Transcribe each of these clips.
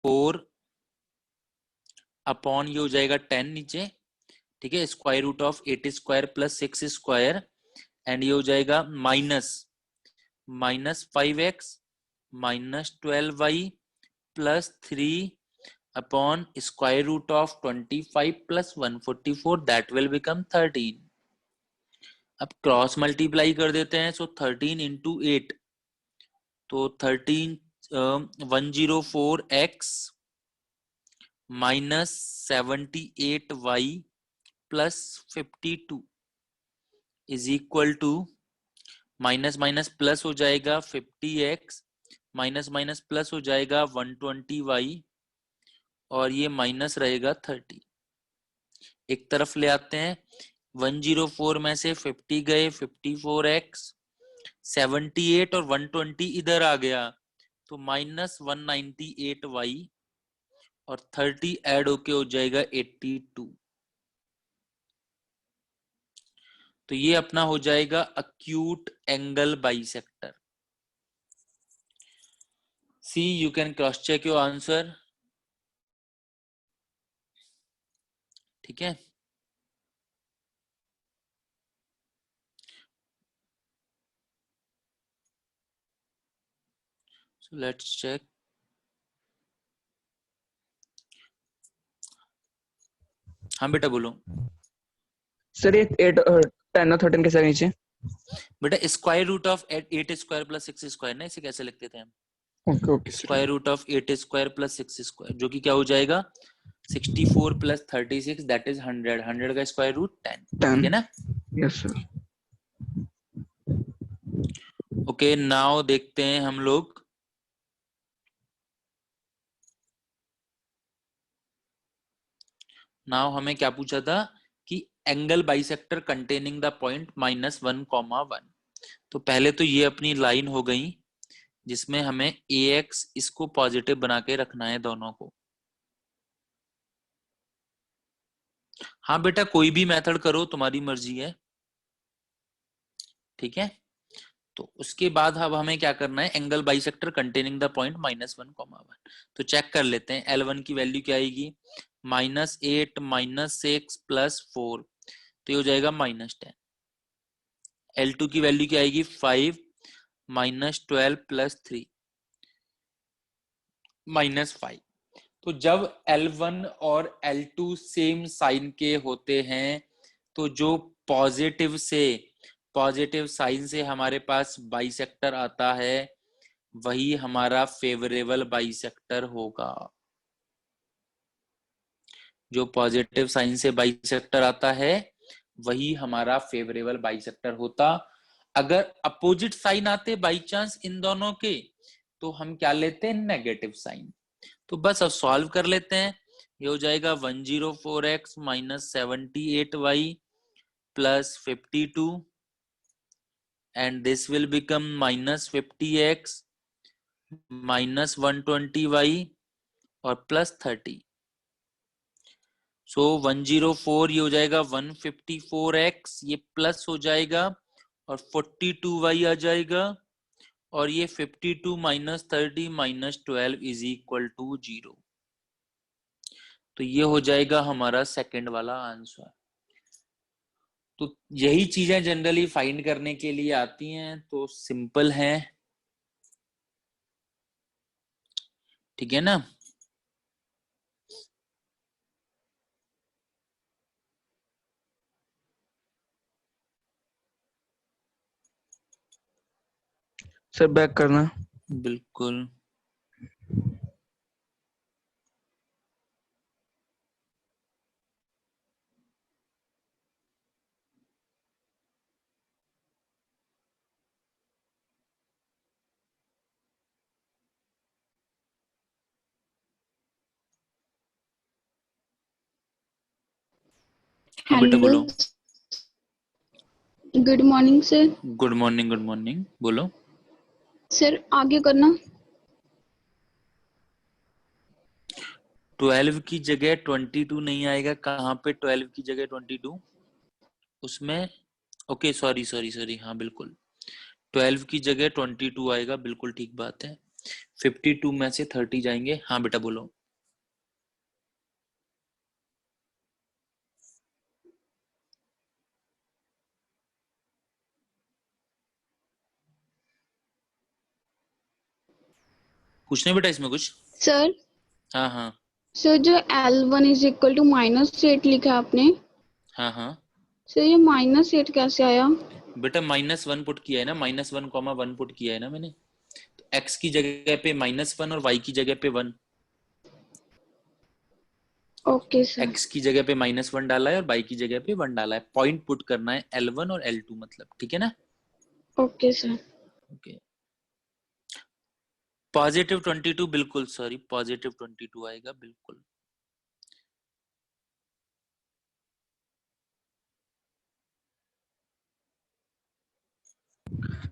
4 upon ये हो जाएगा 10 नीचे, ठीक है, square root of 8 square plus 6 square, and ये हो जाएगा minus 5x minus 12y plus 3 upon square root of 25 plus 144, that will become 13। अब क्रॉस मल्टीप्लाई कर देते हैं, सो 13 इंटू 8, तो 13 104x minus 78y plus 52 is equal to, minus minus plus हो जाएगा 50x माइनस माइनस प्लस हो जाएगा 120y और ये माइनस रहेगा 30। एक तरफ ले आते हैं, 104 में से 50 गए, 54x 78 और 120 इधर आ गया, तो माइनस 198y और 30 ऐड होके हो जाएगा 82। तो ये अपना हो जाएगा acute angle bisector. See, you can cross check your answer. ठीक है, so let's check. हाँ बेटा बोलो। सर ये 8 10 और 13 कैसे नीचे? बेटा square root of 8 square plus 6 square ना, इसे कैसे लिखते थे हम? Okay okay square root of 8 square plus 6 square, जो कि क्या हो जाएगा 64 प्लस 36, दैट इज 100। 100 का स्क्वायर रूट 10, ठीक है ना? Yes sir. ओके, नाउ देखते हैं हम लोग। नाउ हमें क्या पूछा था कि angle bisector containing the point -1, 1। तो पहले तो ये अपनी लाइन हो गई जिसमें हमें ax इसको पॉजिटिव बना के रखना है दोनों को। हाँ बेटा कोई भी मेथड करो, तुम्हारी मर्जी है, ठीक है। तो उसके बाद अब हमें क्या करना है, angle bisector containing the point -1, 1। तो चेक कर लेते हैं, L1 की वैल्यू क्या आएगी, -8 -6 प्लस 4, तो ये हो जाएगा -10। L2 की वैल्यू क्या आएगी, 5 -12 प्लस 3 -5। तो जब L1 और L2 सेम साइन के होते हैं, तो जो पॉजिटिव साइन से हमारे पास बाइसेक्टर आता है वही हमारा फेवरेबल बाइसेक्टर होगा। जो पॉजिटिव साइन से बाइसेक्टर आता है वही हमारा फेवरेबल बाइसेक्टर होता। अगर अपोजिट साइन आते बाई चांस इन दोनों के, तो हम क्या लेते हैं, नेगेटिव साइन। तो बस अब सॉल्व कर लेते हैं। ये हो जाएगा 104x minus 78y plus 52 and this will become minus 50x minus 120y और प्लस 30। सो 104 ये हो जाएगा 154x, ये प्लस हो जाएगा और 42y आ जाएगा, और ये 52 minus 30 minus 12 is equal to 0। तो ये हो जाएगा हमारा सेकंड वाला आंसर। तो यही चीजें जनरली फाइंड करने के लिए आती हैं, तो सिंपल है, ठीक है ना। सर बैक करना। बिल्कुल। हाँ बेटा हेलो, बोलो। Good morning sir. Good morning, good morning, बोलो। सर आगे करना। 12 की जगह 22 नहीं आएगा, कहाँ पे 12 की जगह 22 उसमें, ओके सॉरी सॉरी सॉरी, हाँ बिल्कुल 12 की जगह 22 आएगा, बिल्कुल ठीक बात है। 52 में से 30 जाएंगे। हाँ बेटा बोलो। पूछने बेटा इसमें कुछ? सर हाँ हाँ सर जो L1 इज इक्वल टू -8 लिखा आपने, हाँ हाँ सर ये -8 कैसे आया? बेटा -1 पुट किया है ना, -1, 1 पुट किया है ना मैंने। तो x की जगह पे -1 और y की जगह पे 1। Okay sir. x की जगह पे -1 डाला है और y की जगह पे 1 डाला है। पॉइंट पुट करना है L1 और L2 मतलब, ठीक है ना? Okay sir. ओके। +22 बिल्कुल, सॉरी +22 आएगा बिल्कुल।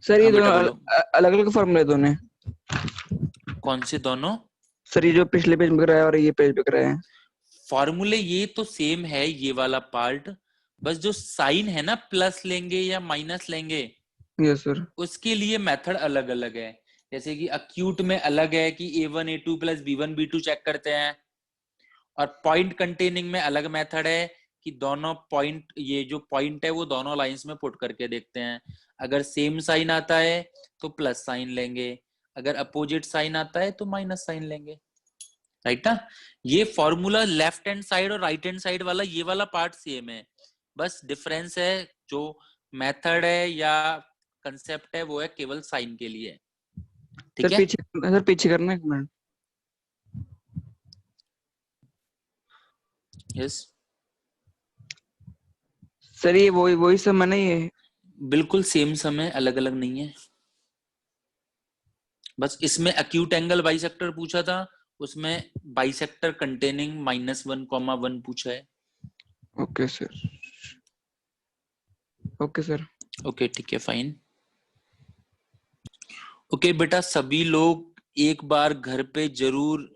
सर ये हाँ बेटा दोनों बोलो। अलग अलग फॉर्मूले दोनों हैं। कौन से दोनों? सर ये जो पिछले पेज में कराया और ये पेज पे कराया है। फॉर्मूले ये तो सेम है, ये वाला पार्ट, बस जो साइन है ना, प्लस लेंगे या माइनस लेंगे, यस सर। उसके लिए मेथड अलग अलग है। जैसे कि अक्यूट में अलग है कि A1 A2 plus B1 B2 check करते हैं, और पॉइंट कंटेनिंग में अलग मेथड है कि दोनों पॉइंट, ये जो पॉइंट है वो दोनों लाइंस में पुट करके देखते हैं। अगर सेम साइन आता है तो प्लस साइन लेंगे, अगर अपोजिट साइन आता है तो माइनस साइन लेंगे, राइट ना? ये फॉर्मूला लेफ्ट हैंड साइड और राइट हैंड साइड वाला, ये वाला पार्ट सेम है, बस डिफरेंस है जो मेथड है या कंसेप्ट है वो है केवल साइन के लिए, ठीक है? सर पीछे करना एक मिनट। यस सर ये वही वही सब मैंने ये। बिल्कुल सेम समय, अलग अलग नहीं है। बस इसमें एक्यूट एंगल बाइसेक्टर पूछा था, उसमें बाइसेक्टर कंटेनिंग -1, 1 पूछा है। Okay sir. Okay sir. Okay ठीक है, फाइन। ओके बेटा, सभी लोग एक बार घर पे जरूर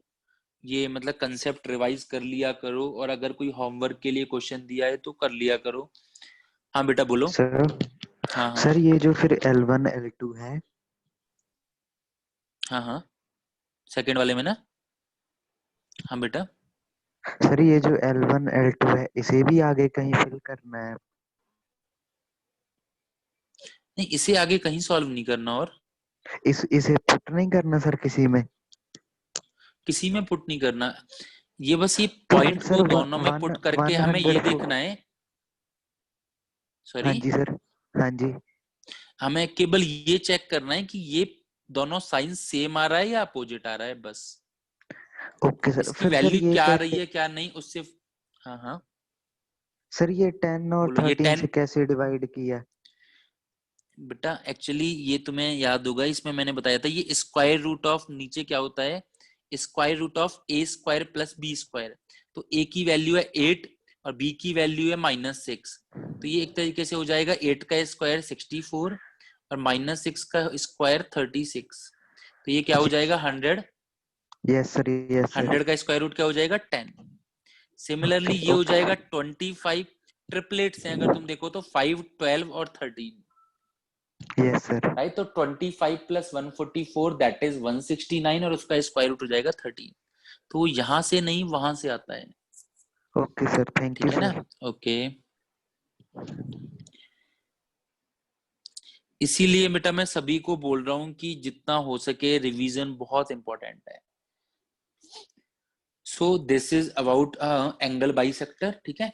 ये मतलब कंसेप्ट रिवाइज कर लिया करो, और अगर कोई होमवर्क के लिए क्वेश्चन दिया है तो कर लिया करो। हाँ बेटा बोलो। सर हाँ हाँ सर ये जो फिर L1 L2 है, हाँ हाँ सेकंड वाले में ना। हाँ बेटा, सर ये जो L1 L2 है इसे भी आगे कहीं फिल करना है? नहीं इसे आगे कहीं सॉल्व नहीं करना, और इसे पुट नहीं करना सर किसी में? किसी में पुट नहीं करना, ये बस ये तो फिर पॉइंट को सर दोनों में वन पुट करके हमें ये 104। देखना है। हाँ सॉरी, जी सर। हाँ जी। हमें केवल ये चेक करना है कि ये दोनों साइन सेम आ रहा है या अपोजिट आ रहा है, बस। Okay sir. इसकी फिर सर वैल्यू ये क्या आ रही कैसे, है क्या नहीं उससे। हाँ हाँ सर ये 10 और बोलो। ये 13 से 10 कैसे डिवाइड किया? बेटा एक्चुअली ये तुम्हें याद होगा, इसमें मैंने बताया था, ये स्क्वायर रूट ऑफ नीचे क्या होता है, square root of A square plus B square. तो ए की वैल्यू है 8 और बी की वैल्यू है -6, तो ये एक तरीके से हो जाएगा 8 का स्क्वायर 64 और -6 का स्क्वायर 36, तो ये क्या हो जाएगा 100। Yes sir, yes sir. 100 का स्क्वायर रूट क्या हो जाएगा 10। सिमिलरली ओके ये हो ओके। जाएगा 25। ट्रिपलेट्स हैं अगर तुम देखो तो 5 12 और 13, यस सर। राइट? तो 25 प्लस 144 दैट इज 169 और उसका स्क्वायर रूट हो जाएगा 13। तो यहां से नहीं वहां से आता है, ओके सर, थैंक यू ठीक है ना? सर। ओके, इसीलिए बेटा मैं सभी को बोल रहा हूं कि जितना हो सके रिवीजन बहुत इंपॉर्टेंट है। So this is about angle bisector, ठीक है।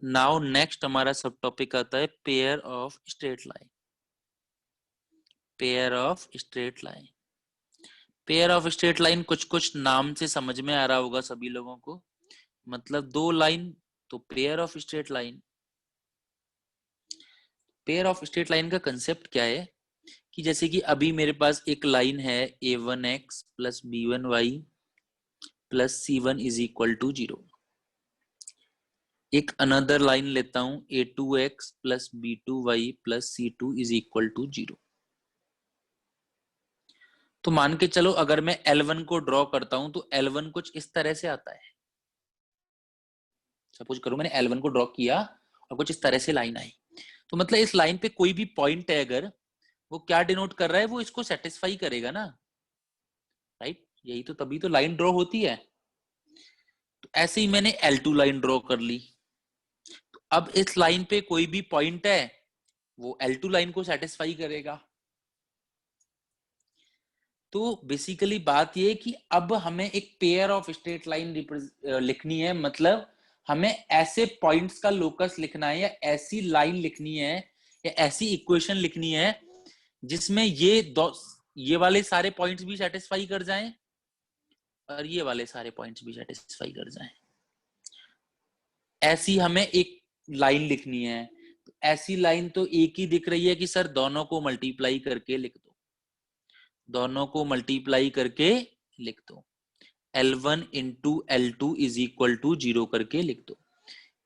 नाउ नेक्स्ट हमारा सब टॉपिक आता है pair of straight line. Pair of straight line, pair of straight line कुछ कुछ नाम से समझ में आ रहा होगा सभी लोगों को, मतलब दो लाइन तो pair of straight line. Pair of straight line का कंसेप्ट क्या है कि जैसे कि अभी मेरे पास एक लाइन है a1x plus b1y plus c1 is equal to 0। एक अनदर लाइन लेता हूं a2x plus b2y plus c2 is equal to 0। तो मान के चलो अगर मैं L1 को ड्रॉ करता हूं तो L1 कुछ इस तरह से आता है। सपोज करो मैंने L1 को ड्रॉ किया और कुछ इस तरह से लाइन आई, तो मतलब इस लाइन पे कोई भी पॉइंट है अगर वो क्या डिनोट कर रहा है, वो इसको सेटिस्फाई करेगा ना, राइट? यही तो, तभी तो लाइन ड्रॉ होती है। तो ऐसे ही मैंने L2 लाइन ड्रॉ कर ली। तो अब इस लाइन पे कोई भी पॉइंट है वो L2 लाइन को सेटिस्फाई करेगा। तो बेसिकली बात ये है कि अब हमें एक पेयर ऑफ स्ट्रेट लाइन लिखनी है, मतलब हमें ऐसे पॉइंट्स का लोकस लिखना है, या ऐसी लाइन लिखनी है, या ऐसी इक्वेशन लिखनी है जिसमें ये वाले सारे पॉइंट्स भी सेटिस्फाई कर जाएं और ये वाले सारे पॉइंट्स भी सेटिस्फाई कर जाएं। ऐसी हमें एक लाइन लिखनी है। तो ऐसी लाइन तो एक ही दिख रही है कि सर दोनों को मल्टीप्लाई करके लिख दो, दोनों को मल्टीप्लाई करके लिख दो। L1 into L2 is equal to 0 करके लिख दो।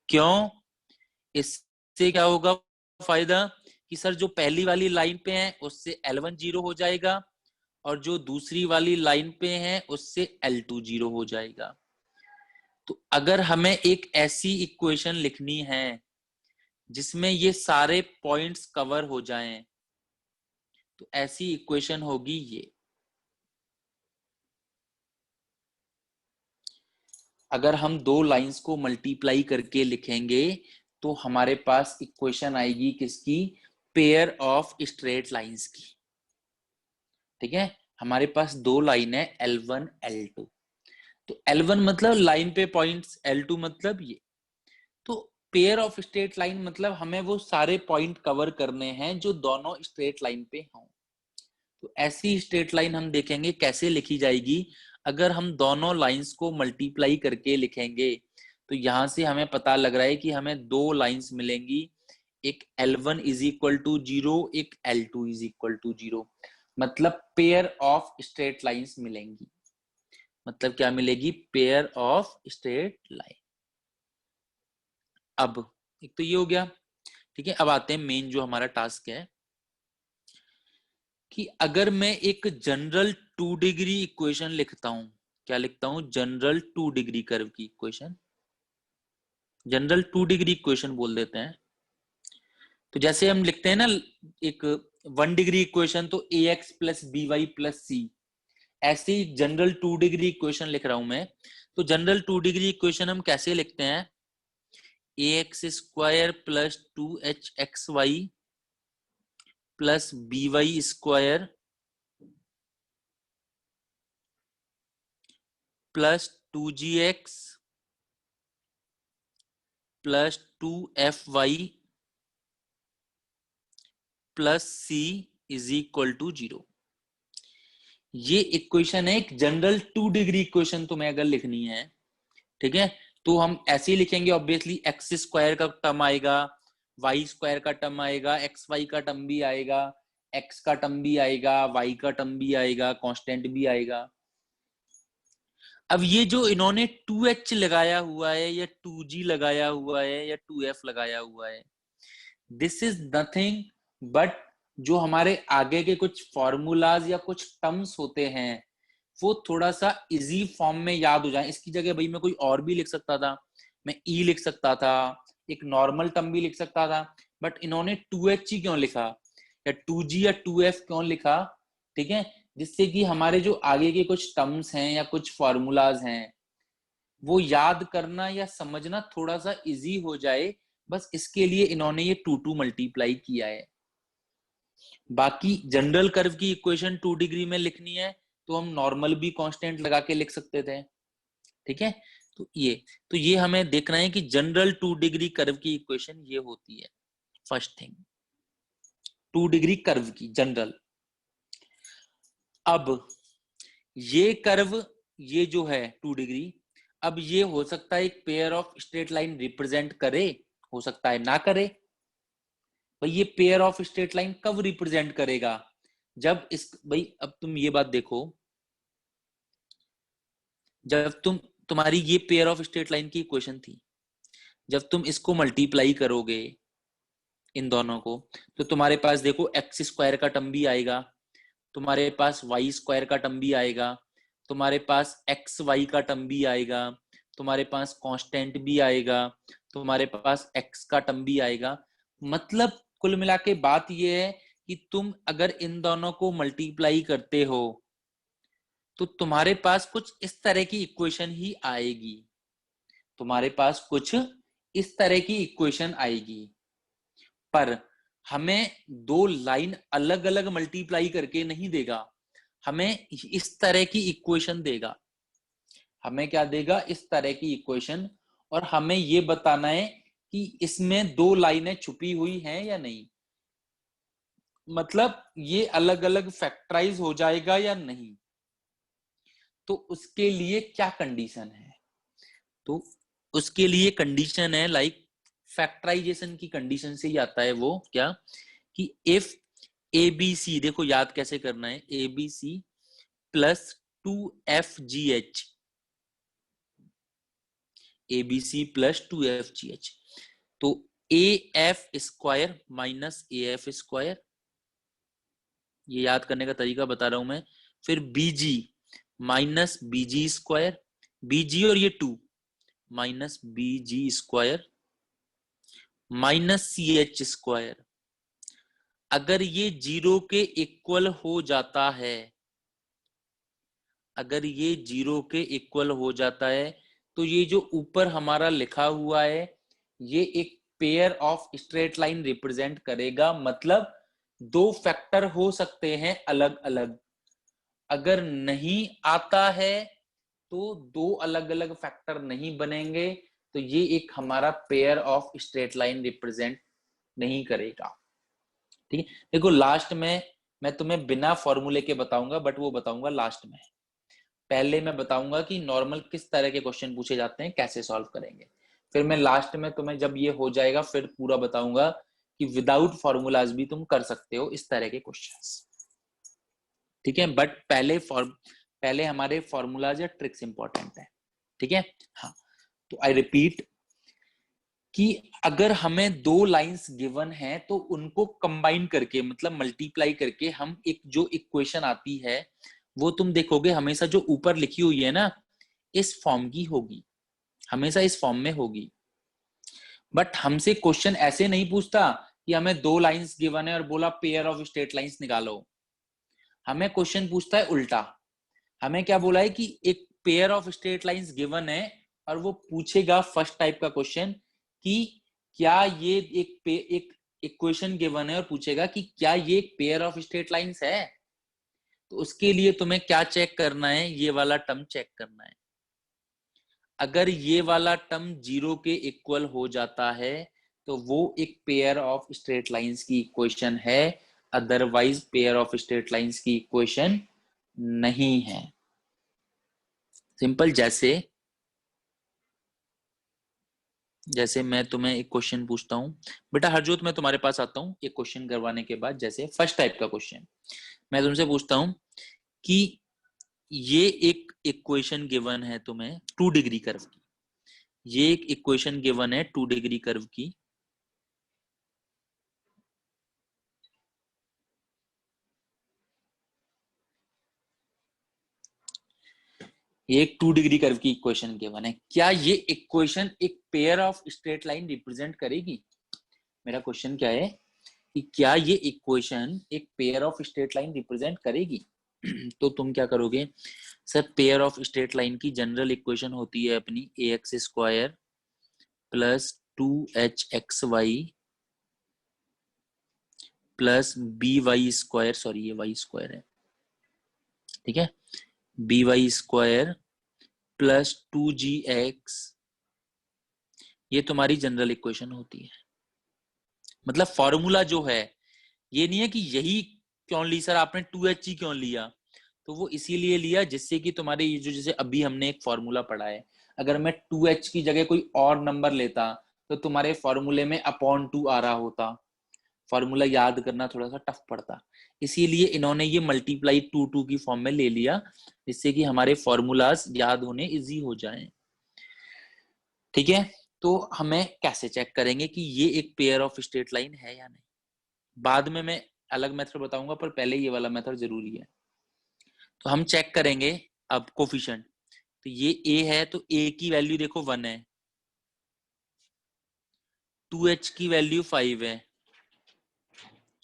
क्यों? इससे क्या होगा फायदा कि सर जो पहली वाली लाइन पे है उससे L1 0 हो जाएगा, और जो दूसरी वाली लाइन पे है उससे L2 0 हो जाएगा। तो अगर हमें एक ऐसी इक्वेशन लिखनी है जिसमें ये सारे पॉइंट्स कवर हो जाएं, तो ऐसी इक्वेशन होगी ये। अगर हम दो लाइंस को मल्टीप्लाई करके लिखेंगे तो हमारे पास इक्वेशन आएगी किसकी? पेयर ऑफ स्ट्रेट लाइंस की। ठीक है, हमारे पास दो लाइन है L1 L2। तो L1 मतलब लाइन पे पॉइंट्स, L2 मतलब ये। तो पेयर ऑफ स्ट्रेट लाइन मतलब हमें वो सारे पॉइंट कवर करने हैं जो दोनों स्ट्रेट लाइन पे हों। तो ऐसी स्ट्रेट लाइन हम देखेंगे कैसे लिखी जाएगी। अगर हम दोनों लाइंस को मल्टीप्लाई करके लिखेंगे तो यहां से हमें पता लग रहा है कि हमें दो लाइंस मिलेंगी, एक L1 इज इक्वल टू 0, एक L2 इज इक्वल टू 0। मतलब पेयर ऑफ स्ट्रेट लाइंस मिलेंगी। मतलब क्या मिलेगी? Pair of straight line. अब एक तो ये हो गया। ठीक है, अब आते हैं मेन जो हमारा टास्क है कि अगर मैं एक जनरल 2 डिग्री इक्वेशन लिखता हूं। क्या लिखता हूं? जनरल 2 डिग्री कर्व की इक्वेशन, जनरल 2 डिग्री इक्वेशन बोल देते हैं। तो जैसे हम लिखते हैं ना एक 1 डिग्री इक्वेशन, तो ax plus b y plus c, ऐसे ही जनरल 2 डिग्री इक्वेशन लिख रहा हूं मैं। तो जनरल 2 डिग्री इक्वेशन हम कैसे लिखते हैं? ax square plus 2hxy plus by square plus 2gx plus 2fy plus c is equal to 0। ये इक्वेशन है एक जनरल 2 डिग्री इक्वेशन। तुम्हें अगर लिखनी है, ठीक है, तो हम ऐसे ही लिखेंगे। ऑब्वियसली एक्स स्क्वायर का टर्म आएगा, वाई स्क्वायर का टर्म आएगा, एक्स वाई का टर्म भी आएगा, एक्स का टर्म भी आएगा, वाई का टर्म भी आएगा, कांस्टेंट भी आएगा। अब ये जो इन्होंने 2h लगाया हुआ है या 2g लगाया हुआ है या 2f लगाया हुआ है, दिस इज नथिंग बट जो हमारे आगे के कुछ फॉर्मूलाज या कुछ टर्म्स होते हैं वो थोड़ा सा इजी फॉर्म में याद हो जाए। इसकी जगह भाई मैं कोई और भी लिख सकता था, मैं ई लिख सकता था, एक नॉर्मल टर्म भी लिख सकता था, बट इन्होंने 2h ही क्यों लिखा या 2g या 2f क्यों लिखा? ठीक है, जिससे कि हमारे जो आगे के कुछ टर्म्स हैं या कुछ फॉर्मूलाज हैं वो याद करना या समझना थोड़ा सा इजी हो जाए, बस इसके लिए इन्होंने ये 2 मल्टीप्लाई किया है। बाकी जनरल कर्व की इक्वेशन 2 डिग्री में लिखनी है तो हम नॉर्मल भी कांस्टेंट लगा के लिख सकते थे। ठीक है, तो ये हमें देखना है कि जनरल 2 डिग्री कर्व की इक्वेशन ये होती है। फर्स्ट थिंग 2 डिग्री कर्व की जनरल। अब ये कर्व, ये जो है 2 डिग्री, अब ये हो सकता है एक pair of straight line represent करे, हो सकता है ना करे। भाई ये पेयर ऑफ स्ट्रेट लाइन कब रिप्रेजेंट करेगा? जब इस, भाई अब तुम ये बात देखो, जब तुम्हारी ये पेयर ऑफ स्ट्रेट लाइन की इक्वेशन थी, जब तुम इसको मल्टीप्लाई करोगे इन दोनों को, तो तुम्हारे पास देखो एक्स स्क्वायर का टर्म भी आएगा, तुम्हारे पास वाई स्क्वायर का टर्म भी आएगा, तुम्हारे पास एक्स वाई का टर्म भी आएगा, तुम्हारे पास कांस्टेंट भी आएगा, तुम्हारे पास एक्स का टर्म भी आएगा। मतलब कुल मिला के बात ये है कि तुम अगर इन दोनों को मल्टीप्लाई करते हो तो तुम्हारे पास कुछ इस तरह की इक्वेशन ही आएगी, तुम्हारे पास कुछ इस तरह की इक्वेशन आएगी, पर हमें दो लाइन अलग अलग मल्टीप्लाई करके नहीं देगा, हमें इस तरह की इक्वेशन देगा। हमें क्या देगा? इस तरह की इक्वेशन। और हमें ये बताना है कि इसमें दो लाइनें छुपी हुई हैं या नहीं, मतलब ये अलग अलग फैक्टराइज हो जाएगा या नहीं। तो उसके लिए क्या कंडीशन है? तो उसके लिए कंडीशन है लाइक फैक्टराइजेशन की कंडीशन से ही आता है वो, क्या कि इफ ए बी सी, देखो याद कैसे करना है, A B C plus 2FGH, A B C plus 2FGH, तो A F square minus A F square, ये याद करने का तरीका बता रहा हूं मैं। फिर बीजी माइनस बीजी स्क्वायर, बीजी और ये 2 minus bg square minus c h square. अगर ये 0 के इक्वल हो जाता है, अगर ये 0 के इक्वल हो जाता है, तो ये जो ऊपर हमारा लिखा हुआ है ये एक pair of straight line represent करेगा, मतलब दो फैक्टर हो सकते हैं अलग अलग। अगर नहीं आता है तो दो अलग अलग फैक्टर नहीं बनेंगे, तो ये एक हमारा pair of straight line represent नहीं करेगा। ठीक है, देखो लास्ट में मैं तुम्हें बिना फॉर्मूले के बताऊंगा, बट वो बताऊंगा लास्ट में। पहले मैं बताऊंगा कि नॉर्मल किस तरह के क्वेश्चन पूछे जाते हैं, कैसे सॉल्व करेंगे। फिर मैं लास्ट में तुम्हें जब ये हो जाएगा फिर पूरा बताऊंगा कि विदाउट फॉर्मूलाज भी तुम कर सकते हो इस तरह के क्वेश्चंस। ठीक है, बट पहले हमारे फॉर्मूलाज या ट्रिक्स इंपॉर्टेंट है। ठीक है, हाँ, तो आई रिपीट कि अगर हमें दो लाइंस गिवन है तो उनको कंबाइन करके, मतलब मल्टीप्लाई करके, हम एक जो इक्वेशन आती है वो तुम देखोगे हमेशा जो ऊपर लिखी हुई है ना, इस फॉर्म की होगी, हमेशा इस फॉर्म में होगी। बट हमसे क्वेश्चन ऐसे नहीं पूछता कि हमें दो लाइंस गिवन है और बोला पेयर ऑफ स्ट्रेट लाइंस निकालो। हमें क्वेश्चन पूछता है उल्टा, हमें क्या बोला है कि एक pair of straight lines given है और वो पूछेगा फर्स्ट टाइप का क्वेश्चन कि क्या ये एक इक्वेशन गिवन है और पूछेगा कि क्या ये एक पेयर ऑफ स्ट्रेट लाइंस है। तो उसके लिए तुम्हें क्या चेक करना है? ये वाला टर्म चेक करना है। अगर ये वाला टर्म 0 के इक्वल हो जाता है तो वो एक पेयर ऑफ स्ट्रेट लाइंस की इक्वेशन है, otherwise pair of straight lines की इक्वेशन नहीं है। सिंपल, जैसे मैं तुम्हें एक क्वेश्चन पूछता हूं, बेटा हरजोत मैं तुम्हारे पास आता हूं एक क्वेश्चन करवाने के बाद, जैसे फर्स्ट टाइप का क्वेश्चन मैं तुमसे पूछता हूं कि ये एक इक्वेशन गिवन है तुम्हें 2 डिग्री कर्व की, ये एक इक्वेशन गिवन है 2 डिग्री कर्व की, ये एक 2 डिग्री कर्व की इक्वेशन गिवन है। क्या ये इक्वेशन एक pair of straight line represent करेगी? मेरा क्वेश्चन क्या है कि क्या ये इक्वेशन एक pair of straight line represent करेगी? तो तुम क्या करोगे sir, pair of straight line की जनरल इक्वेशन होती है अपनी ax square plus 2hxy plus by square, sorry ये y स्क्वायर है, ठीक है, by स्क्वायर प्लस 2gx, ये तुम्हारी जनरल इक्वेशन होती है। मतलब फॉर्मूला जो है ये नहीं है कि यही क्यों ली सर आपने 2h ही क्यों लिया, तो वो इसीलिए लिया जिससे कि तुम्हारे ये जो, जैसे अभी हमने एक फॉर्मूला पढ़ा है, अगर मैं 2h की जगह कोई और नंबर लेता तो तुम्हारे फॉर्मूले में अपॉन 2 आ रहा होता, फॉर्मूला याद करना थोड़ा सा टफ पड़ता, इसीलिए इन्होंने ये मल्टीप्लाई 2 की फॉर्म में ले लिया जिससे कि हमारे फॉर्मूलाज याद होने इजी हो जाएं। ठीक है, तो हमें कैसे चेक करेंगे कि ये एक पेयर ऑफ स्ट्रेट लाइन है या नहीं? बाद में मैं अलग मेथड बताऊंगा, पर पहले ये वाला मेथड जरूरी है। तो हम चेक करेंगे अब कोफिशिएंट, तो ये a है तो a की वैल्यू देखो 1 है, 2h की वैल्यू 5 है,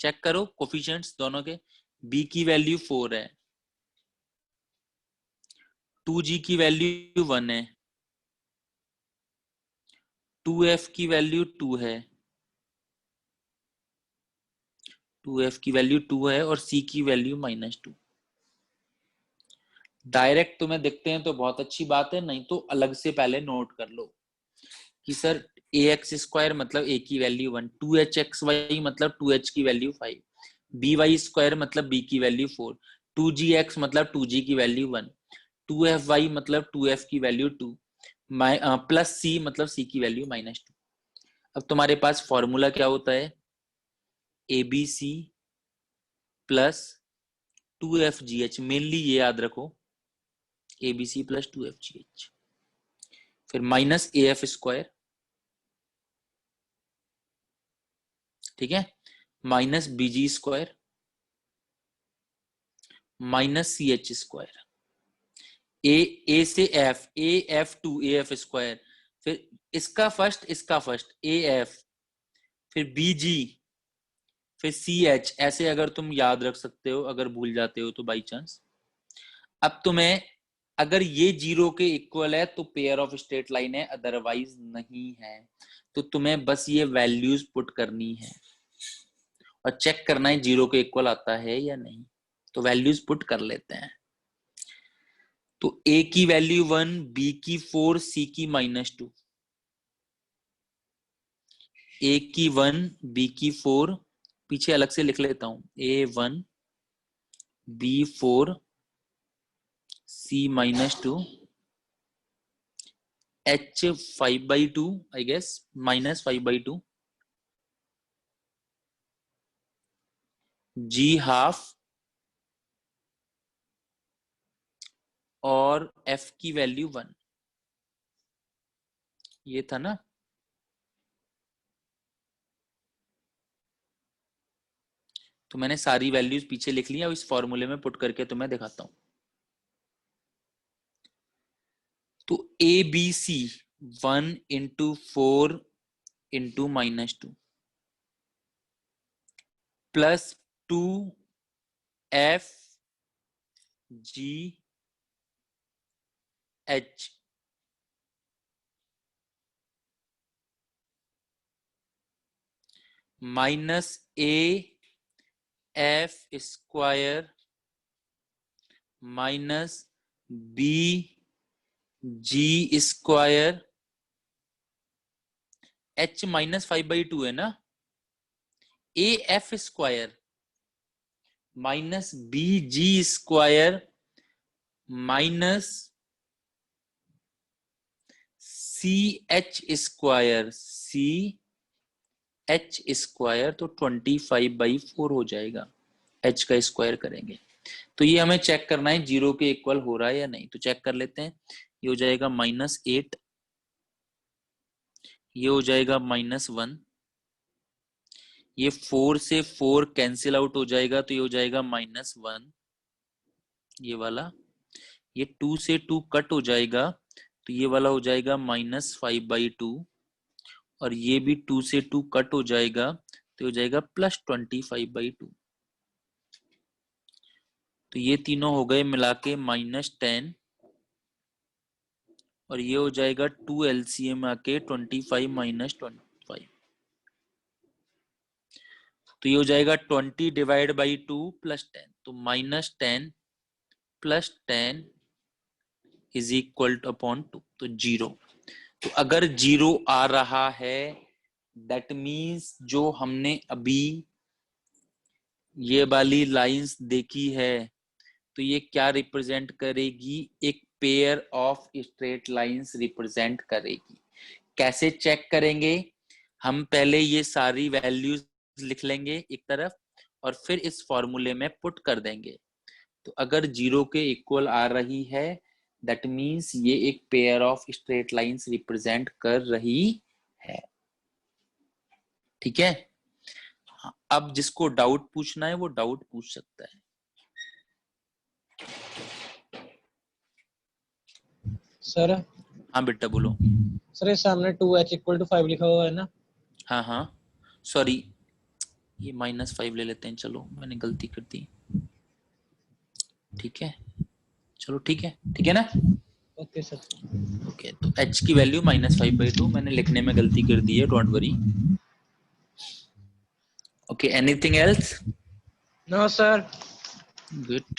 चेक करो कोफिशिएंट्स दोनों के, b की वैल्यू 4 है, 2g की वैल्यू 1 है, 2f की वैल्यू 2 है, 2f की वैल्यू 2 है और c की वैल्यू -2। डायरेक्ट तुम्हें दिखते हैं तो बहुत अच्छी बात है, नहीं तो अलग से पहले नोट कर लो कि सर ax² मतलब a की वैल्यू 1, 2hxy मतलब 2h की वैल्यू 5, by² मतलब b की वैल्यू 4, 2gx मतलब 2g की वैल्यू 1, 2fy मतलब 2f की वैल्यू 2, प्लस c मतलब c की वैल्यू -2। अब तुम्हारे पास फॉर्मूला क्या होता है, abc प्लस 2fgh, मेनली ये याद रखो, abc प्लस 2fgh, फिर माइनस af², ठीक है, माइनस bg² माइनस ch², ए से एफ, af², फिर इसका फर्स्ट af, फिर bg, फिर ch, ऐसे अगर तुम याद रख सकते हो, अगर भूल जाते हो तो बाई चांस। अब तुम्हें अगर ये 0 के इक्वल है तो पेयर ऑफ स्ट्रेट लाइन है, अदरवाइज नहीं है। तो तुम्हें बस ये वैल्यूज पुट करनी है और चेक करना है 0 के इक्वल आता है या नहीं। तो वैल्यूज पुट कर लेते हैं। तो a की वैल्यू 1, b की 4, c की -2, a की 1, b की 4, पीछे अलग से लिख लेता हूं, a1 b4 c -2 h 5/2 I guess, -5/2 g half और f की वैल्यू 1, ये था ना। तो मैंने सारी वैल्यूज पीछे लिख ली, अब इस फॉर्मूले में पुट करके तुम्हें दिखाता हूं। तो A B C 1 × 4 × -2 plus 2 F G H minus af² minus bg², h -5/2 है ना, af² minus bg² minus ch², तो 25/4 हो जाएगा, h का स्क्वायर करेंगे। तो ये हमें चेक करना है 0 के इक्वल हो रहा है या नहीं। तो चेक कर लेते हैं। ये हो जाएगा -8, ये हो जाएगा -1, ये 4 से 4 कैंसिल आउट हो जाएगा, तो ये हो जाएगा -1, ये वाला। ये 2 से 2 कट हो जाएगा, तो ये वाला हो जाएगा -5/2, और ये भी 2 से 2 कट हो जाएगा, तो हो जाएगा +25/2। तो ये तीनों हो गए मिला के -10, और ये हो जाएगा 2 LCM आके 25 - 25, तो ये हो जाएगा 20/2 + 10, तो -10 + 10 = 2, तो 0। तो अगर 0 आ रहा है, दैट मीन्स जो हमने अभी ये वाली लाइंस देखी है, तो ये क्या रिप्रेजेंट करेगी, एक pair of straight lines represent करेगी। कैसे चेक करेंगे, हम पहले ये सारी वैल्यूज लिख लेंगे एक तरफ, और फिर इस फॉर्मूले में पुट कर देंगे। तो अगर 0 के इक्वल आ रही है, दैट मीन्स ये एक pair of straight lines represent कर रही है। ठीक है, अब जिसको डाउट पूछना है वो डाउट पूछ सकता है। सर हाँ बेटा बोलो। सर ये सामने 2h = 5 लिखा हुआ है ना। हाँ हाँ, सॉरी, ये -5 ले लेते हैं, चलो मैंने गलती कर दी। ठीक है, चलो ठीक है ना। Okay sir. ओके तो h की वैल्यू -5/2 मैंने लिखने में गलती कर दी है, don't worry. Okay anything else? No sir. Good.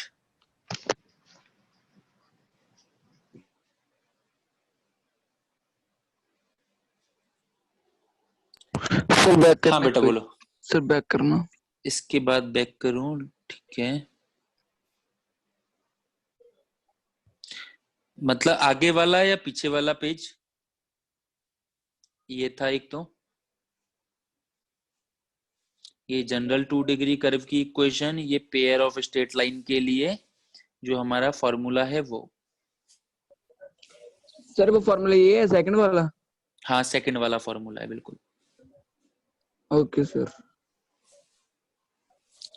Sir back करना हाँ बेटा कोई, बोलो। सर बैक करना। इसके बाद बैक करूं, ठीक है। मतलब आगे वाला या पीछे वाला पेज? ये था एक तो, ये जनरल 2 डिग्री कर्व की इक्वेशन, ये पेयर ऑफ स्ट्रेट लाइन के लिए जो हमारा फॉर्मूला है वो। सर वो फॉर्मूला ये है सेकंड वाला? हाँ सेकंड वाला फॉर्मूला है बिल्कुल। Okay sir.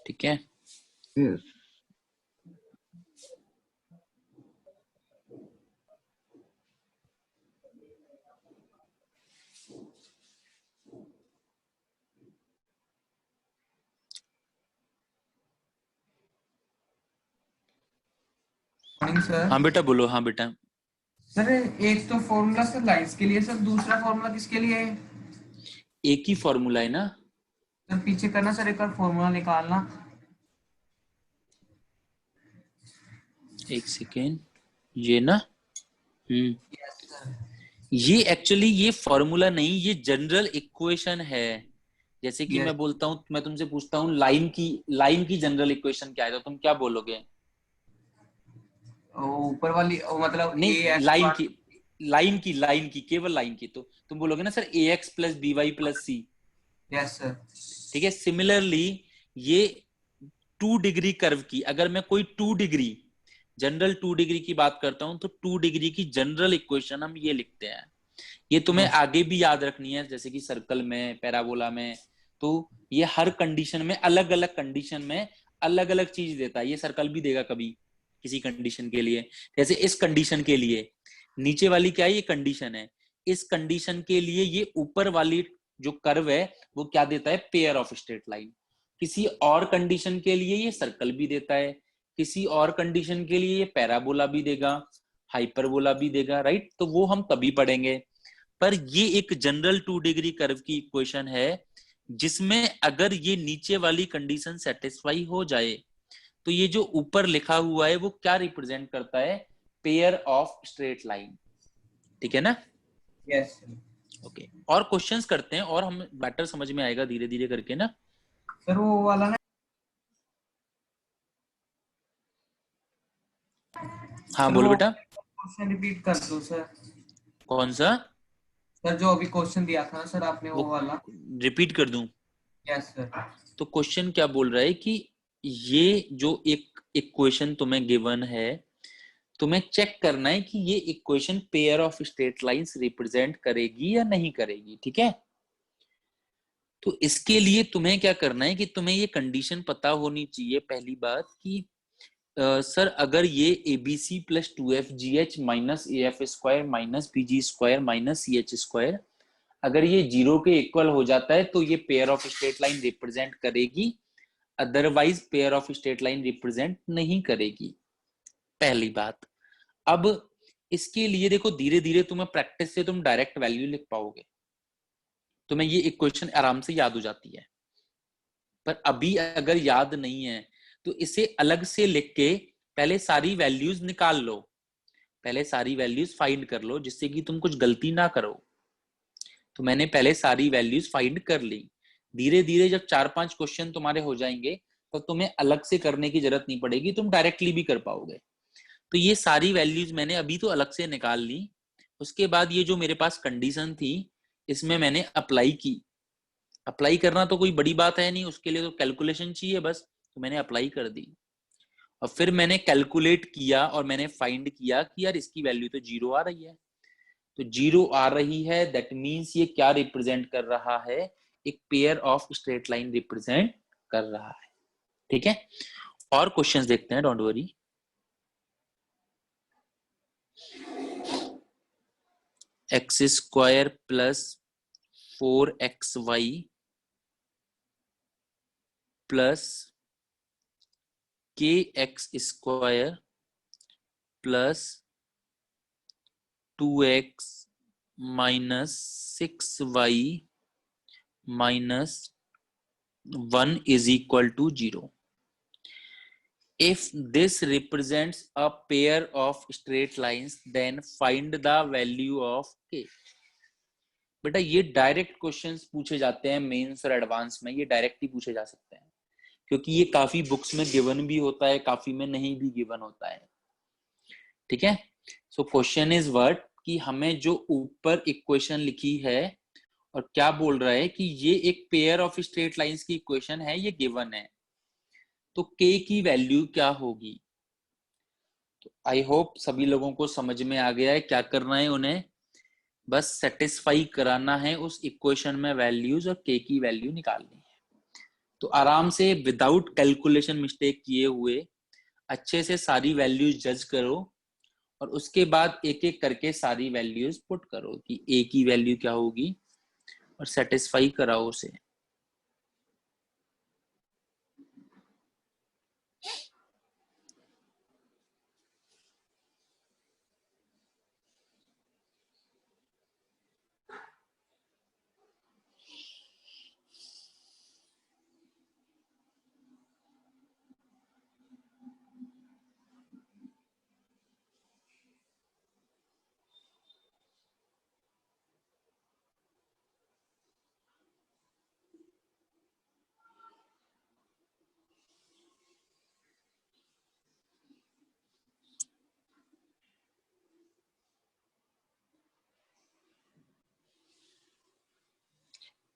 ठीक है। यस। Morning sir. हाँ बेटा बोलो। हाँ बेटा सर एक तो फॉर्मूला सर लाइंस के लिए, सर दूसरा फॉर्मूला किसके लिए है? एक ही फॉर्मूला है ना। सर पीछे करना सर, एक बार फॉर्मूला निकालना। एक सेकेंड, ये ना। Yes sir. ये एक्चुअली ये फॉर्मूला नहीं, ये जनरल इक्वेशन है। जैसे कि Yes. मैं बोलता हूँ, मैं तुमसे पूछता हूँ लाइन की जनरल इक्वेशन क्या है, तो तुम क्या बोलोगे? ऊपर वाली मतलब नहीं, ए एक्स लाइन की केवल लाइन की, तो तुम बोलोगे ना sir ax plus by plus c। Yes sir. ठीक है। सिमिलरली ये 2 डिग्री कर्व की, अगर मैं कोई 2 डिग्री जनरल 2 डिग्री की बात करता हूं, तो 2 डिग्री की जनरल इक्वेशन हम ये लिखते हैं। ये तुम्हें आगे भी याद रखनी है, जैसे कि सर्कल में, पैराबोला में। तो ये हर कंडीशन में, अलग अलग कंडीशन में अलग अलग चीज देता है। ये सर्कल भी देगा कभी किसी कंडीशन के लिए। जैसे इस कंडीशन के लिए नीचे वाली क्या है, ये कंडीशन है। इस कंडीशन के लिए ये ऊपर वाली जो कर्व है वो क्या देता है, पेयर ऑफ स्ट्रेट लाइन। किसी और कंडीशन के लिए ये सर्कल भी देता है, किसी और कंडीशन के लिए ये पैराबोला भी देगा, हाइपरबोला भी देगा, राइट। तो वो हम तभी पढ़ेंगे। पर ये एक जनरल 2 डिग्री कर्व की इक्वेशन है, जिसमें अगर ये नीचे वाली कंडीशन सेटिस्फाई हो जाए, तो ये जो ऊपर लिखा हुआ है वो क्या रिप्रेजेंट करता है, पेयर ऑफ स्ट्रेट लाइन। ठीक है ना। यस ओके और क्वेश्चंस करते हैं, और हम बेटर समझ में आएगा धीरे धीरे करके ना। सर। वो वाला ना, हाँ सर बोल वो बेटा। क्वेश्चन रिपीट कर दो सर। कौन सा? सर जो अभी क्वेश्चन दिया था ना सर आपने, वो वो वाला। रिपीट कर दूं? Yes sir. तो क्वेश्चन क्या बोल रहा है कि ये जो एक इक्वेशन तुम्हें गिवन है, तुम्हें चेक करना है कि ये equation pair of straight lines represent करेगी या नहीं करेगी। ठीक है। तो इसके लिए तुम्हें क्या करना है कि तुम्हें ये कंडीशन पता होनी चाहिए, पहली बात कि सर अगर ये ABC plus 2FGH minus AF square minus BG square minus CH square अगर ये 0 के इक्वल हो जाता है, तो ये pair of straight line represent करेगी, otherwise pair of straight line represent नहीं करेगी। पहली बात। अब इसके लिए देखो, धीरे धीरे तुम्हें प्रैक्टिस से तुम डायरेक्ट वैल्यू लिख पाओगे, तुम्हें ये इक्वेशन आराम से याद हो जाती है। पर अभी अगर याद नहीं है तो इसे अलग से लिख के पहले सारी वैल्यूज निकाल लो, पहले सारी वैल्यूज फाइंड कर लो, जिससे कि तुम कुछ गलती ना करो। तो मैंने पहले सारी वैल्यूज फाइंड कर ली। धीरे धीरे जब 4-5 क्वेश्चन तुम्हारे हो जाएंगे, तो तुम्हें अलग से करने की जरूरत नहीं पड़ेगी, तुम डायरेक्टली भी कर पाओगे। तो ये सारी वैल्यूज मैंने अभी तो अलग से निकाल ली। उसके बाद ये जो मेरे पास कंडीशन थी, इसमें मैंने अप्लाई की। अप्लाई करना तो कोई बड़ी बात है नहीं, उसके लिए तो कैलकुलेशन चाहिए बस। तो मैंने अप्लाई कर दी, और फिर मैंने कैलकुलेट किया और मैंने फाइंड किया कि यार इसकी वैल्यू तो 0 आ रही है। तो 0 आ रही है, दैट मींस ये क्या रिप्रेजेंट कर रहा है, एक pair of straight line represent कर रहा है। ठीक है। और क्वेश्चंस देखते हैं, don't worry. X square plus 4xy plus kx square plus 2x minus 6y minus 1 is equal to 0. If this represents a pair of straight lines, then find the value of k. बेटा ये direct questions पूछे जाते हैं mains और advance में, ये direct ही पूछे जा सकते हैं क्योंकि ये काफी बुक्स में गिवन भी होता है, काफी में नहीं भी गिवन होता है। ठीक है, सो क्वेश्चन इज व्हाट कि हमें जो ऊपर इक्वेशन लिखी है और क्या बोल रहा है कि ये एक पेयर ऑफ स्ट्रेट लाइंस की इक्वेशन है, ये गिवन है, तो k की वैल्यू क्या होगी। तो आई होप सभी लोगों को समझ में आ गया है क्या करना है, उन्हें बस सेटिस्फाई कराना है उस इक्वेशन में वैल्यूज और k की वैल्यू निकालनी है। तो आराम से विदाउट कैलकुलेशन मिस्टेक किए हुए अच्छे से सारी वैल्यूज जज करो और उसके बाद एक एक करके सारी वैल्यूज पुट करो कि a की वैल्यू क्या होगी और सेटिस्फाई कराओ उसे।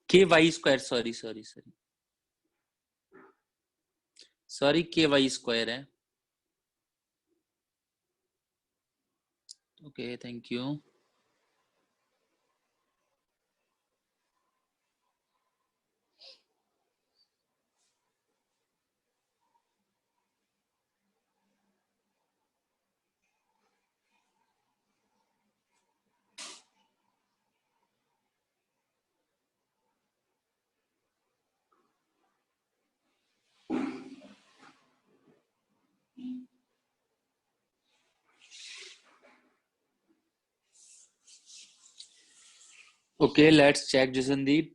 K Y square sorry K Y square है। Okay thank you. Okay let's check Jasandeep.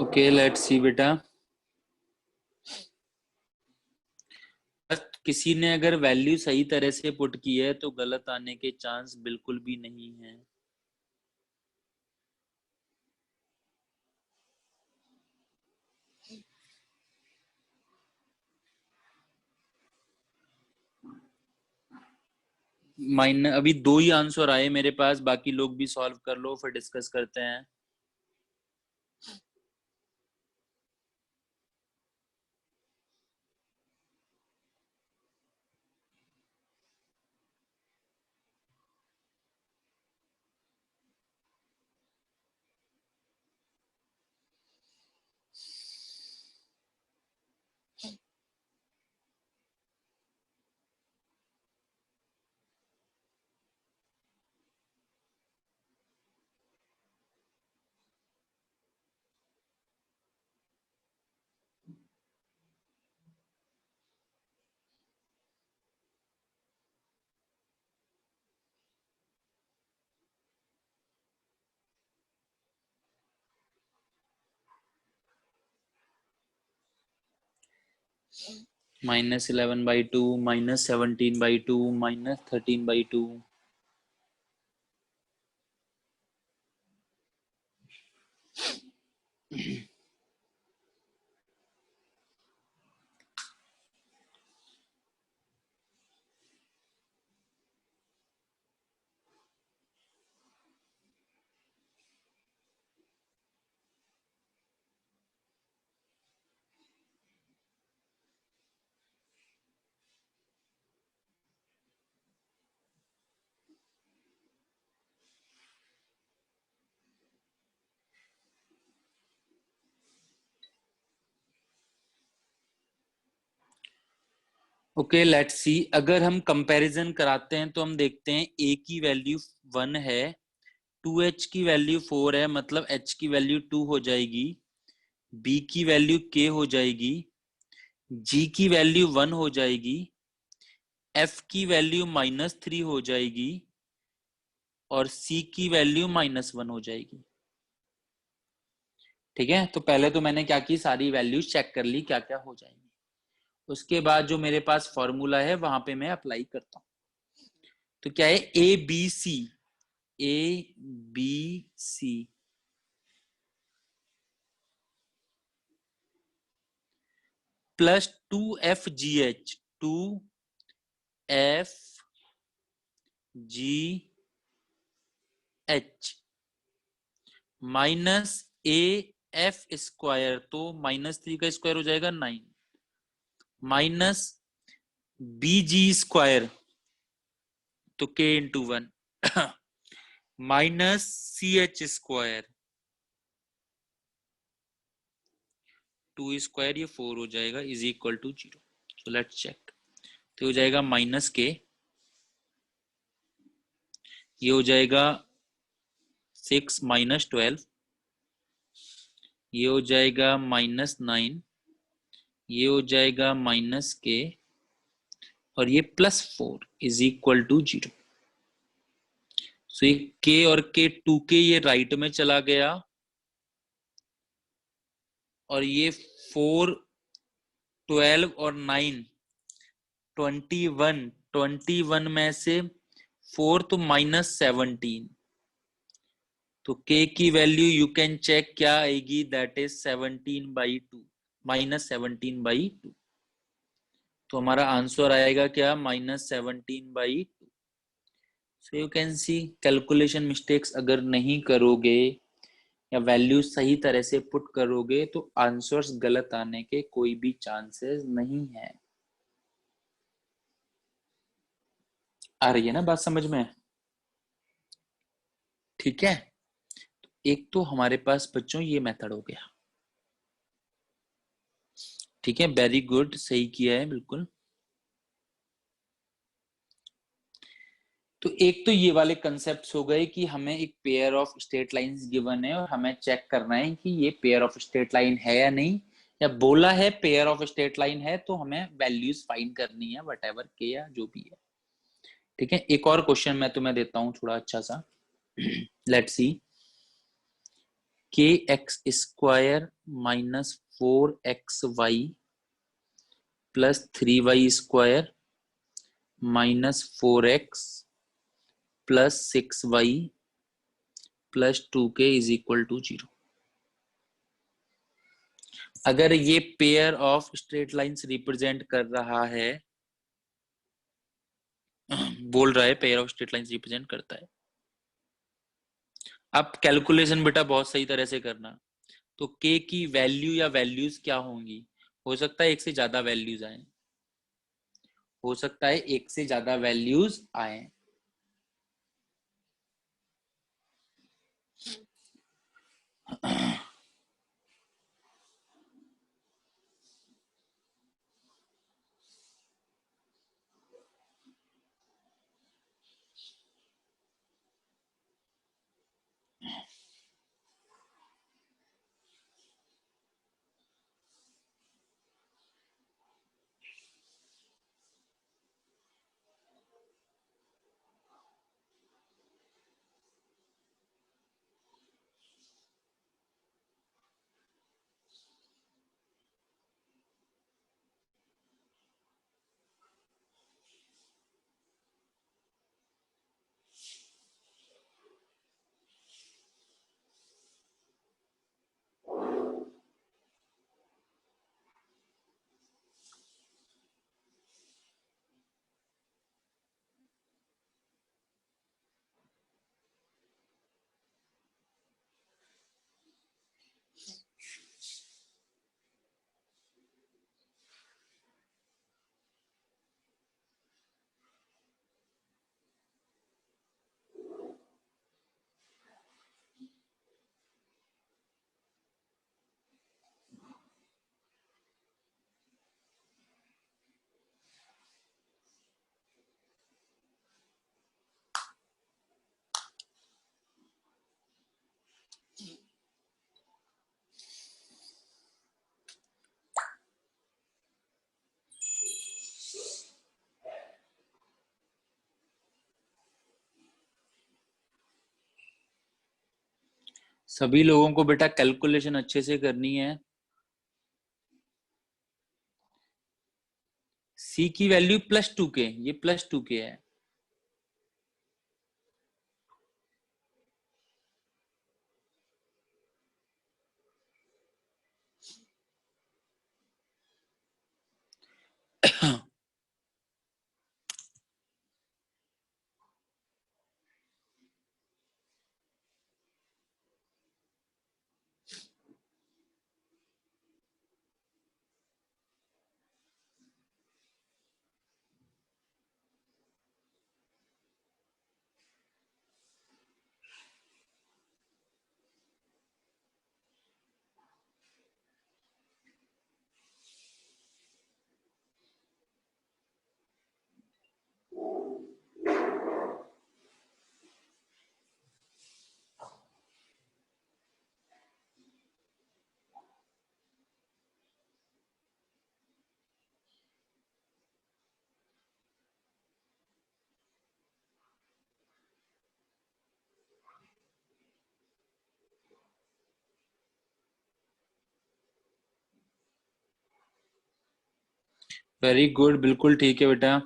Okay let's see बेटा, किसी ने अगर वैल्यू सही तरह से पुट की है तो गलत आने के चांस बिल्कुल भी नहीं है। अभी 2 ही आंसर आए मेरे पास, बाकी लोग भी सॉल्व कर लो फिर डिस्कस करते हैं। -11/2 -17/2 -13/2। ओके लेट्स सी, अगर हम कंपैरिजन कराते हैं तो हम देखते हैं a की वैल्यू 1 है, 2h की वैल्यू 4 है, मतलब h की वैल्यू 2 हो जाएगी, b की वैल्यू k हो जाएगी, g की वैल्यू 1 हो जाएगी, f की वैल्यू -3 हो जाएगी और c की वैल्यू -1 हो जाएगी। ठीक है, तो पहले तो मैंने क्या की, सारी वैल्यूज चेक कर ली क्या क्या हो जाएंगी। उसके बाद जो मेरे पास फॉर्मूला है वहां पे मैं अप्लाई करता हूं। तो क्या है, A B C plus 2FGH, 2FGH minus AF², तो -3 का स्क्वायर हो जाएगा 9, माइनस BG², तो K×1 माइनस CH², 2² ये 4 हो जाएगा, is equal to 0। So let's check. तो हो जाएगा -K, ये हो जाएगा 6 -12, ये हो जाएगा -9, ये हो जाएगा -K और ये +4 इज इक्वल टू 0। सो ये K और K 2K ये राइट में चला गया और ये 4 12 और 9 21 में से 4 तो -17, तो K की वैल्यू यू कैन चेक क्या आएगी, दैट इज 17/2 -17/2। तो हमारा आंसर आएगा क्या, -17/2। So you can see calculation mistakes अगर नहीं करोगे या वैल्यू सही तरह से पुट करोगे तो आंसर्स गलत आने के कोई भी चांसेस नहीं है। आ रही है ना बात समझ में? ठीक है, एक तो हमारे पास बच्चों ये मेथड हो गया। ठीक है, वेरी गुड, सही किया है बिल्कुल। तो एक तो ये वाले कंसेप्ट्स हो गए कि हमें एक pair of straight lines given है और हमें चेक करना है कि ये पेयर ऑफ स्ट्रेट लाइन है या नहीं, या बोला है पेयर ऑफ स्ट्रेट लाइन है तो हमें वैल्यूज फाइंड करनी है, व्हाटएवर के या जो भी है। ठीक है, एक और क्वेश्चन मैं तुम्हें देता हूं थोड़ा अच्छा सा। Let's see, kx² minus 4xy plus 3y² minus 4x plus 6y plus 2k is equal to 0। अगर ये pair of straight lines represent कर रहा है, बोल रहा है pair of straight lines represent करता है, अब कैलकुलेशन बेटा बहुत सही तरह से करना। तो k की वैल्यू या वैल्यूज क्या होंगी, हो सकता है एक से ज्यादा वैल्यूज आए, हो सकता है एक से ज्यादा वैल्यूज आए। सभी लोगों को बेटा कैलकुलेशन अच्छे से करनी है। सी की वैल्यू +2k, ये +2k है। वेरी गुड, बिल्कुल ठीक है बेटा।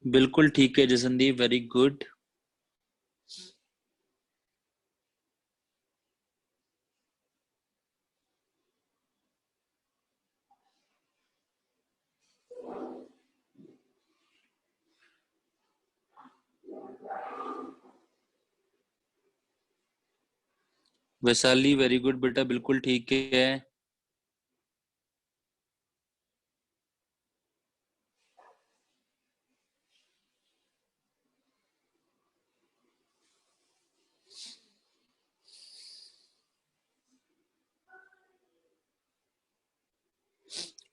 बिल्कुल ठीक है Jasandeep, very good. Vaishali very good बेटा, बिल्कुल ठीक है।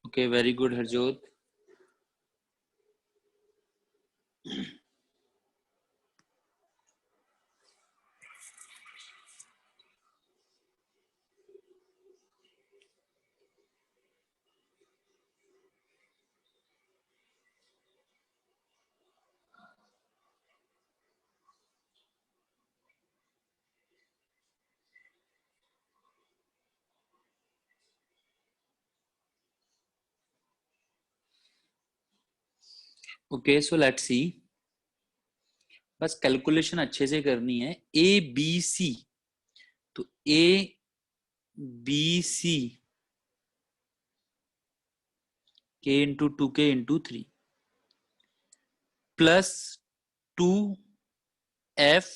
Okay, very good Harjot. Okay, so let's सी। बस कैलकुलेशन अच्छे से करनी है। ए बी सी, तो ए बी सी के into 2k into 3 plus 2f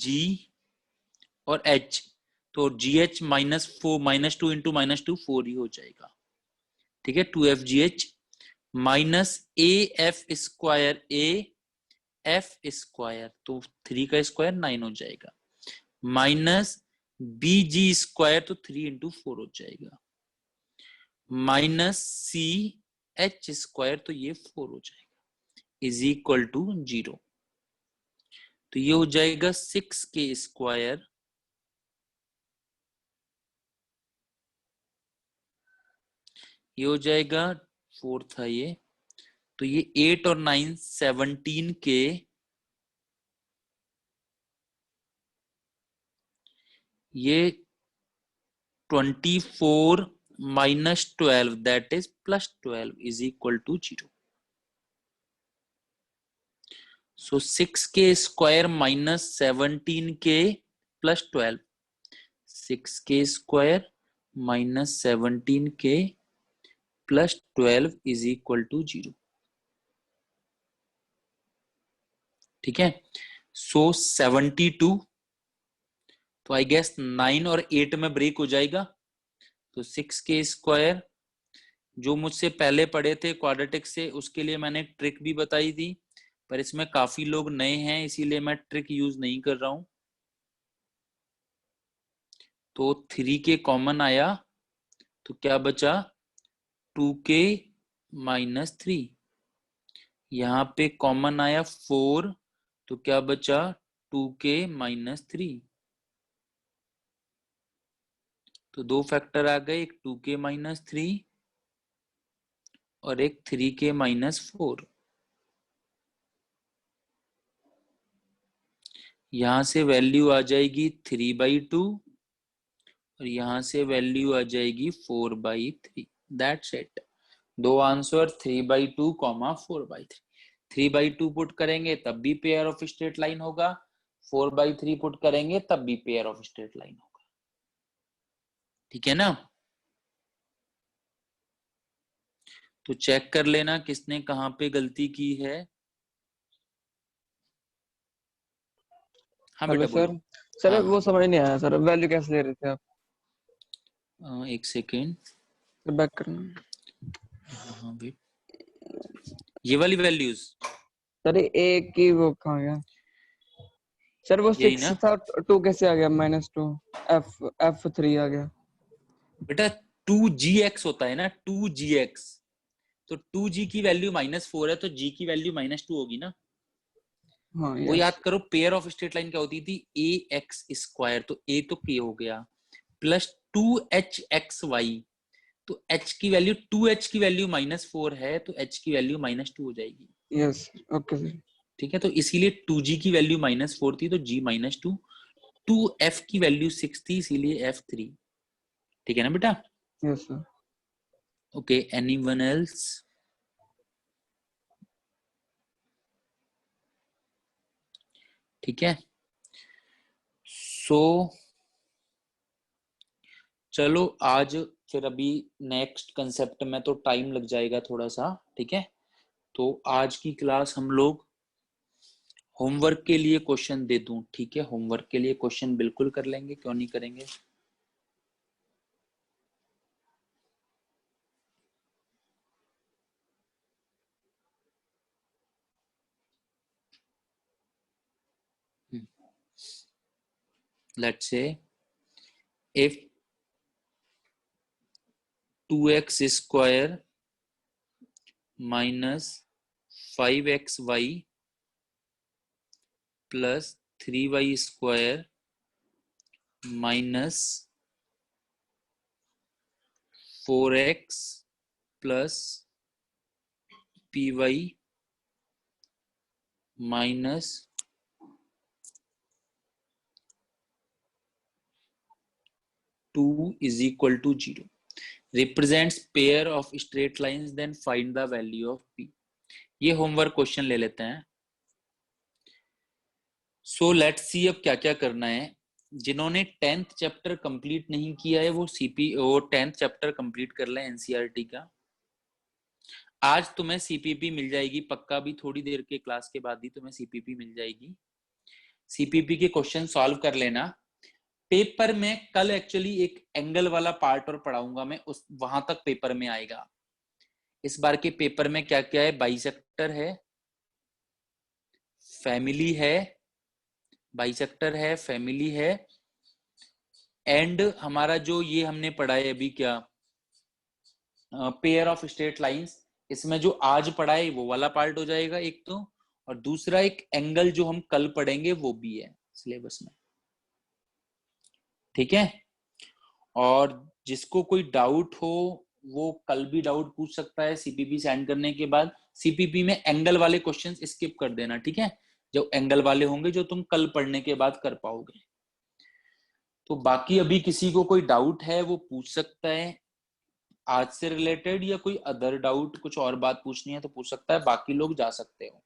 जी और h, तो gh -2 इंटू -2 4 ही हो जाएगा। ठीक है, 2fgh minus A F square A F square, तो 3 का स्क्वायर 9 हो जाएगा, माइनस बी जी स्क्वायर, तो 3 इंटू 4 हो जाएगा, माइनस सी एच स्क्वायर, तो ये 4 हो जाएगा, इज इक्वल टू 0। तो ये हो जाएगा 6k स्क्वायर ये हो जाएगा 4 था ये, तो ये 8 और 9 17k, ये 24 minus 12 that is +12 is equal to 0। So 6k square minus 17k plus 12, 6k square minus 17k plus 12 is equal to 0। ठीक है, सो 72, तो आई गेस 9 और 8 में ब्रेक हो जाएगा, तो 6k स्क्वायर जो मुझसे पहले पढ़े थे क्वाड्रेटिक से, उसके लिए मैंने ट्रिक भी बताई थी, पर इसमें काफी लोग नए हैं इसीलिए मैं ट्रिक यूज नहीं कर रहा हूं। तो 3k कॉमन आया तो क्या बचा 2k माइनस 3। यहाँ पे कॉमन आया 4 तो क्या बचा 2k माइनस 3। तो दो फैक्टर आ गए, एक 2k माइनस 3 और एक 3k माइनस 4। यहां से वैल्यू आ जाएगी 3/2 और यहां से वैल्यू आ जाएगी 4/3। That's it. दो आंसर 3/2 4/3। 3/2 पुट करेंगे तब भी पेयर ऑफ स्ट्रेट लाइन होगा, 4/3 पुट करेंगे तब भी पेयर ऑफ स्ट्रेट लाइन होगा। ठीक है ना? तो चेक कर लेना किसने कहां पे गलती की है। हाँ हेलो बेटा बोलो। सर हाँ वो समझ नहीं आया सर, वैल्यू कैसे ले रहे थे आप? एक सेकेंड। बैक करना हाँ वेट, ये वाली वैल्यूज सर। एक की वो कहाँ गया सर? वो यही 6 ना था, 2 कैसे आ गया? -2 F3 आ गया। बेटा। 2gx होता है ना, 2gx। तो 2g की वैल्यू -4 है तो g की वैल्यू -2 होगी ना। हाँ वो यस। याद करो पेयर ऑफ स्ट्रेट लाइन क्या होती थी, ax स्क्वायर, तो a तो k हो गया प्लस 2hxy। तो h की वैल्यू 2h की वैल्यू -4 है तो h की वैल्यू -2 हो जाएगी। Yes okay sir. ठीक है, तो इसीलिए 2g की वैल्यू -4 थी तो g -2। 2f की वैल्यू 6 थी इसीलिए f3। ठीक है ना बेटा? Yes sir. Okay, anyone else? ठीक है, सो चलो आज फिर अभी नेक्स्ट कंसेप्ट में तो टाइम लग जाएगा थोड़ा सा। ठीक है, तो आज की क्लास हम लोग होमवर्क के लिए क्वेश्चन दे दूं। ठीक है, होमवर्क के लिए क्वेश्चन बिल्कुल कर लेंगे, क्यों नहीं करेंगे। Let's say if 2x square minus 5xy plus 3y square minus 4x plus py minus 2 is equal to 0 represents pair of straight lines, then find the value of p। ये homework question ले लेते हैं। सो let's सी अब क्या क्या करना है। जिन्होंने 10th चैप्टर कंप्लीट नहीं किया है वो 10th चैप्टर कंप्लीट कर लें एनसीईआरटी का। आज तुम्हें सीपीपी मिल जाएगी पक्का, भी थोड़ी देर के क्लास के बाद ही तुम्हें सीपीपी मिल जाएगी। सीपीपी के क्वेश्चन सॉल्व कर लेना। पेपर में कल एक्चुअली एक एंगल वाला पार्ट और पढ़ाऊंगा मैं, उस वहां तक पेपर में आएगा। इस बार के पेपर में क्या क्या है, बाइसेक्टर है, फैमिली है, बाइसेक्टर है, फैमिली है, एंड हमारा जो ये हमने पढ़ा है अभी क्या, पेयर ऑफ स्ट्रेट लाइंस। इसमें जो आज पढ़ा है वो वाला पार्ट हो जाएगा एक तो, और दूसरा एक एंगल जो हम कल पढ़ेंगे वो भी है सिलेबस में। ठीक है, और जिसको कोई डाउट हो वो कल भी डाउट पूछ सकता है सीपीपी सेंड करने के बाद। सीपीपी में एंगल वाले क्वेश्चंस स्किप कर देना। ठीक है, जो एंगल वाले होंगे जो तुम कल पढ़ने के बाद कर पाओगे। तो बाकी अभी किसी को कोई डाउट है वो पूछ सकता है आज से रिलेटेड, या कोई अदर डाउट कुछ और बात पूछनी है तो पूछ सकता है, बाकी लोग जा सकते हो।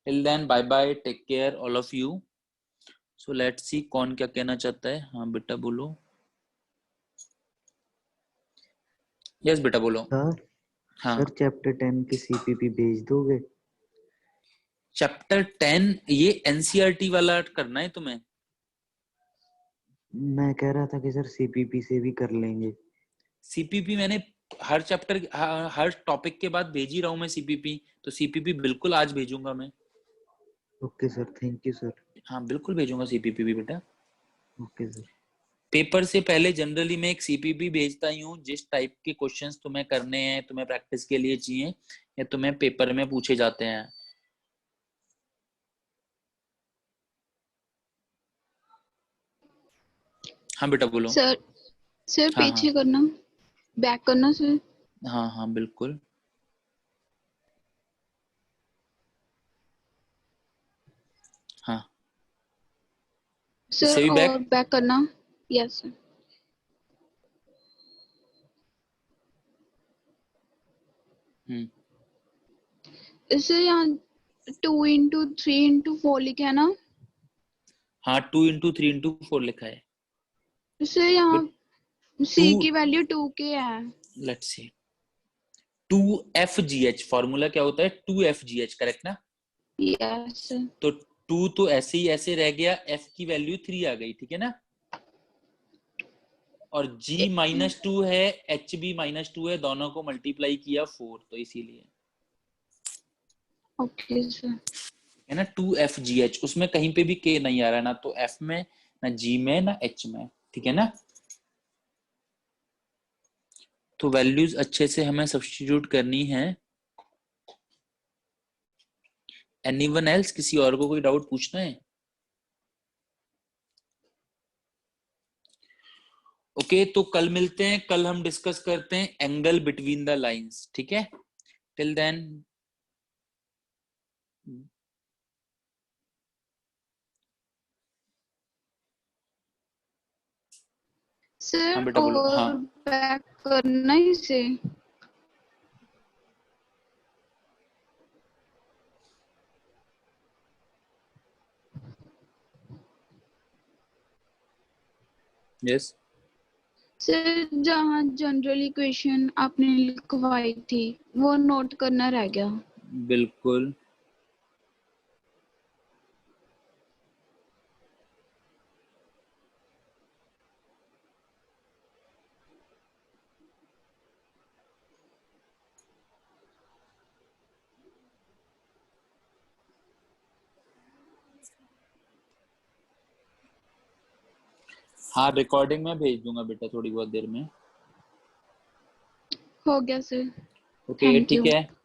Till then bye bye, take care all of you. So let's see कौन क्या कहना चाहता है। हाँ बेटा बोलो। यस बेटा बोलो। सर हाँ, सर चैप्टर 10 की सीपीपी भेज दोगे? चैप्टर 10 ये एनसीईआरटी वाला करना है तुम्हें? मैं कह रहा था कि सर सीपीपी से भी कर लेंगे। सीपीपी मैंने हर चैप्टर हर टॉपिक के बाद भेज ही रहा हूं मैं सीपीपी, तो सीपीपी बिल्कुल आज भेजूंगा मैं। Okay sir, thank you sir. हाँ बिल्कुल भेजूंगा सीपीपी भी बेटा। Okay sir. पेपर से पहले जनरली मैं एक सीपीपी भेजता ही हूँ, जिस टाइप के क्वेश्चंस तुम्हें करने हैं, तुम्हें प्रैक्टिस के लिए चाहिए या तुम्हें पेपर में पूछे जाते हैं। हाँ बेटा बोलो। सर सर हाँ पीछे करना, बैक करना सर। हाँ हाँ बिल्कुल। हाँ सर इससे भी और बैक। बैक करना। Yes sir. सर यहाँ 2 into 3 into 4 लिखा है ना? हाँ 2 into 3 into 4 लिखा है। सर यहाँ टू, C की वैल्यू 2K है। लेट्स सी 2FGH फॉर्मूला क्या होता है? 2FGH करेक्ट ना? Yes sir. तो 2 तो ऐसे ही ऐसे रह गया, F की वैल्यू 3 आ गई, ठीक है ना? और G-2 है, HB-2 है, दोनों को मल्टीप्लाई किया 4, तो इसीलिए ओके सर। है ना 2FGH। उसमें कहीं पे भी K नहीं आ रहा, ना तो F में, ना G में, ना H में, ठीक है ना? तो वैल्यूज अच्छे से हमें सब्स्टिट्यूट करनी है। एनीवन एल्स, किसी और को कोई डाउट पूछना है? ओके तो कल मिलते हैं, कल हम डिस्कस करते हैं एंगल बिटवीन द लाइंस, ठीक है? टिल देन सर हाँ बेटा बोलो। हाँ और बैक करना ही से। यस सर जहाँ जनरल इक्वेशन आपने लिखवाई थी वो नोट करना रह गया। बिल्कुल। हाँ रिकॉर्डिंग में भेज दूंगा बेटा थोड़ी बहुत देर में। हो गया सर। ओके थैंक ठीक यू। है।